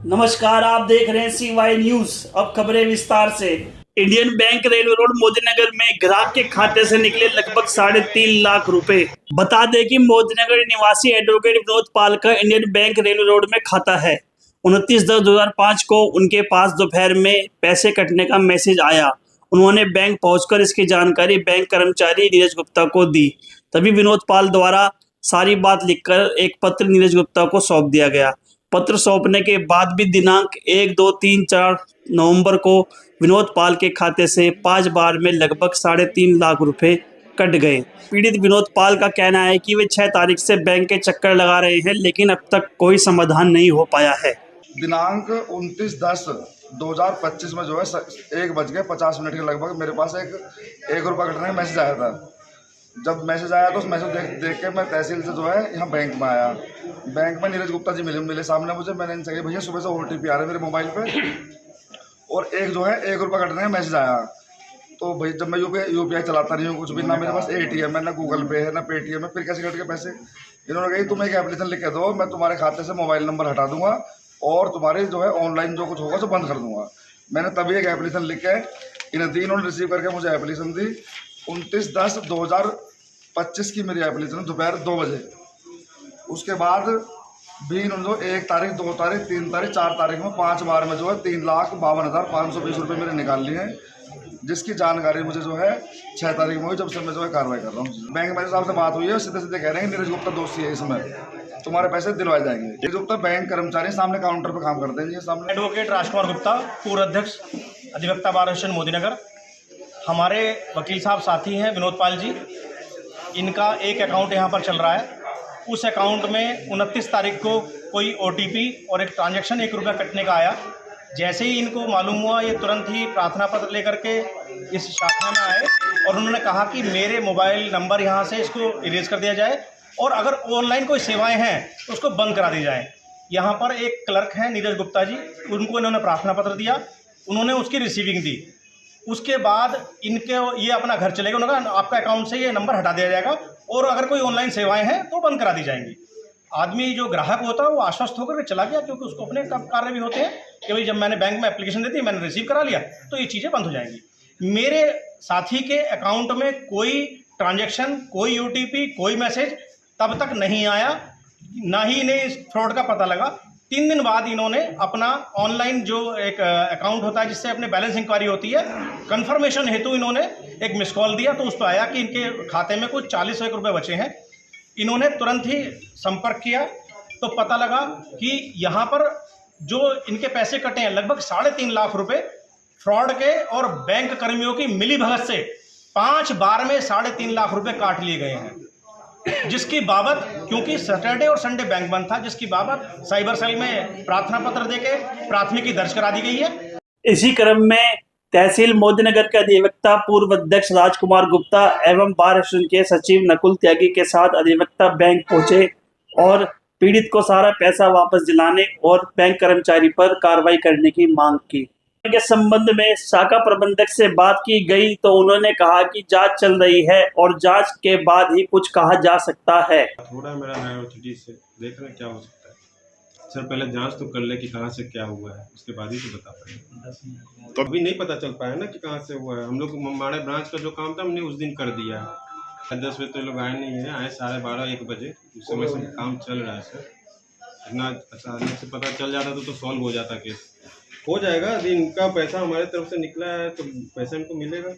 नमस्कार, आप देख रहे हैं CY न्यूज। अब खबरें विस्तार से। Indian bank railway road Modinagar में ग्राहक के खाते से निकले लगभग 3.5 लाख रुपए। बता दें कि मोदीनगर निवासी एडवोकेट विनोद पाल का इंडियन बैंक रेलवे रोड में खाता है। 29/10/2005 को उनके पास दोपहर में पैसे कटने का मैसेज आया। उन्होंने बैंक पहुंचकर इसकी जानकारी बैंक कर्मचारी नीरज गुप्ता को दी। तभी विनोद पाल द्वारा सारी बात लिखकर एक पत्र नीरज गुप्ता को सौंप दिया गया। पत्र सौंपने के बाद भी दिनांक 1, 2, 3, 4 नवंबर को विनोद पाल के खाते से 5 बार में लगभग 3.5 लाख रुपए कट गए। पीड़ित विनोद पाल का कहना है कि वे 6 तारीख से बैंक के चक्कर लगा रहे हैं, लेकिन अब तक कोई समाधान नहीं हो पाया है। दिनांक 29/10/2025 में जो है 1:50 के लगभग मेरे पास एक रुपया कटने का मैसेज आया था। जब मैसेज आया तो उस मैसेज देख के मैं तहसील से जो है यहाँ बैंक में आया। बैंक में नीरज गुप्ता जी मिले सामने मुझे। मैंने इनसे कहा भैया सुबह से OTP आ रहा है मेरे मोबाइल पे और एक जो है 1 रुपया कटने का मैसेज आया। तो भाई जब मैं यूपीआई चलाता नहीं हूँ कुछ भी, ना मेरे पास ATM है, ना गूगल पे है, ना पेटीएम है, फिर कैसे कट के पैसे। इन्होंने कहा तुम एक एप्लीकेशन लिख के दो, मैं तुम्हारे खाते से मोबाइल नंबर हटा दूंगा और तुम्हारे जो है ऑनलाइन जो कुछ होगा तो बंद कर दूंगा। मैंने तभी एक एप्लीकेशन लिख के इन्हें दी। इन्होंने रिसीव करके मुझे एप्लीकेशन दी। 29/10/2025 की मेरी एप्लीकेशन दोपहर 2 बजे। उसके बाद भी इन्होंने 1 तारीख, 2 तारीख, 3 तारीख, 4 तारीख में 5 बार में जो है 3,52,520 रुपये मेरे निकाल लिए हैं, जिसकी जानकारी मुझे जो है 6 तारीख में हुई, जब से मैं जो है कार्रवाई कर रहा हूँ। बैंक मैनेजर साहब से बात हुई है, सीधे सीधे कह रहे हैं नीरज गुप्ता दोषी है, इसमें तुम्हारे पैसे दिलवाए जाएंगे। नीरज गुप्ता बैंक कर्मचारी सामने काउंटर पर काम करते हैं। सामने एडवोकेट राजकुमार गुप्ता, पूर्व अध्यक्ष अधिवक्ता बार एसोसिएशन मोदीनगर। हमारे वकील साहब साथी हैं विनोद पाल जी। इनका एक अकाउंट यहाँ पर चल रहा है। उस अकाउंट में 29 तारीख को कोई OTP और एक ट्रांजैक्शन 1 रुपया कटने का आया। जैसे ही इनको मालूम हुआ, ये तुरंत ही प्रार्थना पत्र लेकर के इस शाखा में आए और उन्होंने कहा कि मेरे मोबाइल नंबर यहाँ से इसको इरेज कर दिया जाए और अगर ऑनलाइन कोई सेवाएं हैं तो उसको बंद करा दी जाए। यहाँ पर एक क्लर्क हैं नीरज गुप्ता जी, उनको इन्होंने प्रार्थना पत्र दिया, उन्होंने उसकी रिसीविंग दी। उसके बाद इनके ये अपना घर चले गए। उन्होंने कहा आपका अकाउंट से ये नंबर हटा दिया जाएगा और अगर कोई ऑनलाइन सेवाएं हैं तो बंद करा दी जाएंगी। आदमी जो ग्राहक होता है वो आश्वस्त होकर के चला गया, क्योंकि उसको अपने कार्य भी होते हैं कि भाई जब मैंने बैंक में एप्लीकेशन दी थी, मैंने रिसीव करा लिया तो ये चीज़ें बंद हो जाएंगी। मेरे साथी के अकाउंट में कोई ट्रांजैक्शन, कोई OTP, कोई मैसेज तब तक नहीं आया, ना ही इन्हें इस फ्रॉड का पता लगा। 3 दिन बाद इन्होंने अपना ऑनलाइन जो एक अकाउंट होता है जिससे अपने बैलेंस इंक्वायरी होती है, कंफर्मेशन हेतु इन्होंने एक मिस कॉल दिया तो उस पर आया कि इनके खाते में कुछ 40 रुपये बचे हैं। इन्होंने तुरंत ही संपर्क किया तो पता लगा कि यहाँ पर जो इनके पैसे कटे हैं लगभग 3.5 लाख रुपए फ्रॉड के और बैंक कर्मियों की मिलीभगत से 5 बार में 3.5 लाख रुपए काट लिए गए हैं, जिसकी बाबत, क्योंकि सैटरडे और संडे बैंक बंद था, जिसकी बाबत साइबर सेल में प्रार्थना पत्र देके प्राथमिकी दर्ज करा दी गई है। इसी क्रम में तहसील मोदीनगर के अधिवक्ता पूर्व अध्यक्ष राजकुमार गुप्ता एवं बार एसोसिएशन के सचिव नकुल त्यागी के साथ अधिवक्ता बैंक पहुंचे और पीड़ित को सारा पैसा वापस दिलाने और बैंक कर्मचारी पर कार्रवाई करने की मांग की। के संबंध में शाखा प्रबंधक से बात की गई तो उन्होंने कहा कि जांच चल रही है और जांच के बाद ही कुछ कहा जा सकता है। थोड़ा मेरा नया से देख रहे क्या हो सकता है सर, पहले जांच तो कर ले कि कहाँ से क्या हुआ है, उसके बाद ही तो बता पाएंगे। तो अभी नहीं पता चल पाया ना कि कहाँ से हुआ है। हम लोग हमारे ब्रांच का जो काम था हमने उस दिन कर दिया है। 10 बजे तो लोग आए नहीं है, आए 12:30-1 बजे, उस समय से काम चल रहा है सर। इतना अचानक से पता चल जाता तो सॉल्व हो जाता केस। हो जाएगा, यदि इनका पैसा हमारे तरफ से निकला है तो पैसा इनको मिलेगा।